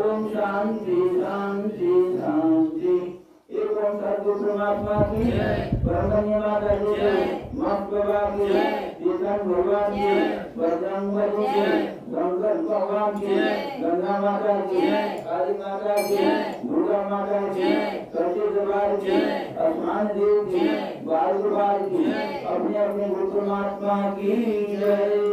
ओम शांति शांति शांति। एक ओम सद्गुरु परमात्मा की ब्रह्मण्य माता की मस्त बाबा की तीर्थन भगवान की बजरंग बली की शंकर भगवान की गंगा माता की काली माता की दुर्गा माता की सती दरबार की आसमान देव की बाल की अपने अपने गुरु परमात्मा की जय।